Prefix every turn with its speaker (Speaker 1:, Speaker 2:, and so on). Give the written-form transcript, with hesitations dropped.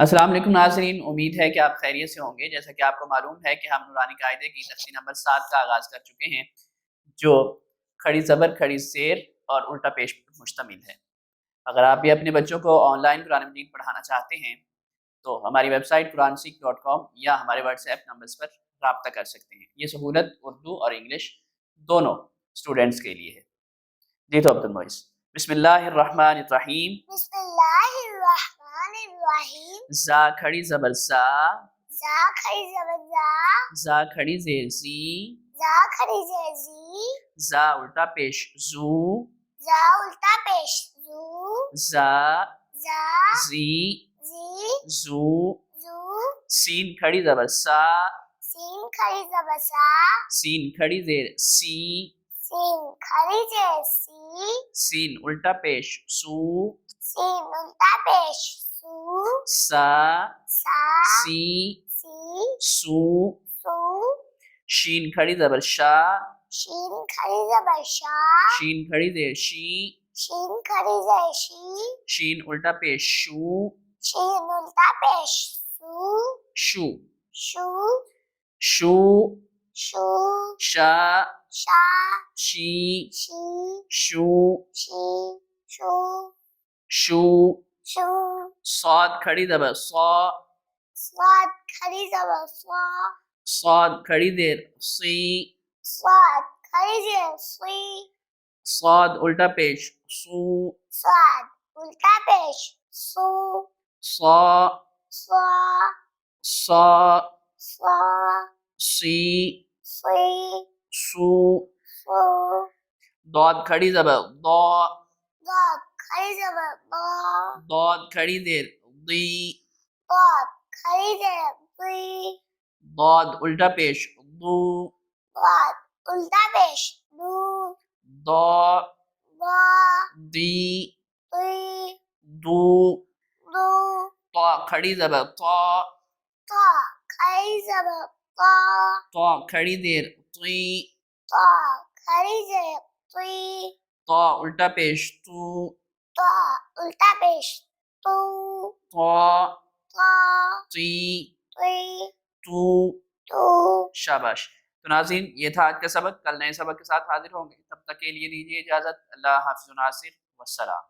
Speaker 1: अस्सलाम वालेकुम नाज़रीन, उम्मीद है कि आप खैरियत से होंगे। जैसा कि आपको मालूम है कि हम नूरानी कायदे की दर्सी नंबर 7 का आगाज़ कर चुके हैं, जो खड़ी ज़बर, खड़ी ज़ेर और उल्टा पेश पर मुश्तमिल है। अगर आप भी अपने बच्चों को ऑनलाइन कुरान मजीद पढ़ाना चाहते हैं, तो हमारी वेबसाइट quranseek.com या हमारे व्हाट्सएप नंबर्स पर राब्ता कर सकते हैं। ये सहूलत उर्दू और इंग्लिश दोनों स्टूडेंट्स के लिए है। जी तो अब्दुल मोइस, बिस्मिल्लाहिर्रहमानिर्रहीम।
Speaker 2: बिस्मिल्लाहिर्रहमानिर्रहीम।
Speaker 1: ज़ा खड़ी ज़बर ज़ा,
Speaker 2: जा खड़ी ज़बर जा,
Speaker 1: ज़ा खड़ी ज़ेर ज़ी,
Speaker 2: जा खड़ी ज़ेर ज़ी,
Speaker 1: ज़ा उल्टा पेश ज़ू,
Speaker 2: जा उल्टा पेश ज़ू,
Speaker 1: ज़ा
Speaker 2: जा
Speaker 1: ज़ी,
Speaker 2: ज़ी,
Speaker 1: ज़ू,
Speaker 2: ज़ू,
Speaker 1: सीन खड़ी ज़बर सा,
Speaker 2: सीन खड़ी ज़बर सा,
Speaker 1: सीन खड़ी ज़ेर सी,
Speaker 2: सीन खड़ी ज़ेर सी,
Speaker 1: सीन उल्टा पेश सू,
Speaker 2: सीन उल्टा पेश सू,
Speaker 1: सा
Speaker 2: सा,
Speaker 1: सी,
Speaker 2: सी,
Speaker 1: सू,
Speaker 2: सू,
Speaker 1: शीन खड़ी ज़बर शा,
Speaker 2: शीन खड़ी ज़बर शा,
Speaker 1: शीन खड़ी ज़ेर शी,
Speaker 2: शीन खड़ी ज़ेर शी,
Speaker 1: शीन उल्टा पेश शू,
Speaker 2: शीन उल्टा पेश सू,
Speaker 1: शू,
Speaker 2: शू,
Speaker 1: शू,
Speaker 2: शू,
Speaker 1: शा,
Speaker 2: शा,
Speaker 1: शी,
Speaker 2: शी,
Speaker 1: शू,
Speaker 2: शी, शू,
Speaker 1: शू,
Speaker 2: शू,
Speaker 1: सौद खड़ी ज़बर सौ,
Speaker 2: स्वाद खड़ी ज़बर स्वा,
Speaker 1: सौद खड़ी ज़ेर सी,
Speaker 2: स्वाद खड़ी ज़ेर स्वी,
Speaker 1: सौद उल्टा पेश सू,
Speaker 2: स्वाद उल्टा पेश सू,
Speaker 1: सौ,
Speaker 2: स्वा,
Speaker 1: सौ,
Speaker 2: स्वा,
Speaker 1: सी,
Speaker 2: स्वी,
Speaker 1: सू,
Speaker 2: सू,
Speaker 1: दौद खड़ी ज़बर दौ,
Speaker 2: दाद खड़ी ज़बर दा,
Speaker 1: दौद खड़ी ज़ेर दी,
Speaker 2: दाद खड़ी ज़ेर दी,
Speaker 1: दौद उल्टा पेश दू,
Speaker 2: दाद उल्टा पेश दू,
Speaker 1: दौ,
Speaker 2: दा,
Speaker 1: दी,
Speaker 2: दी,
Speaker 1: दू,
Speaker 2: दू,
Speaker 1: तौ खड़ी ज़बर तौ,
Speaker 2: ता खड़ी ज़बर ता,
Speaker 1: तौ खड़ी ज़ेर ती,
Speaker 2: ता खड़ी ज़ेर ती,
Speaker 1: तौ उल्टा पेश तू,
Speaker 2: ता उल्टा पेश तू,
Speaker 1: तौ
Speaker 2: ता,
Speaker 1: ती,
Speaker 2: ती,
Speaker 1: तू।
Speaker 2: तू।
Speaker 1: शाबाश। तो नाज़रीन, ये था आज का सबक। कल नए सबक के साथ हाजिर होंगे। तब तक के लिए दीजिए इजाज़त। अल्लाह हाफ़िज़ नासिर वस्सलाम।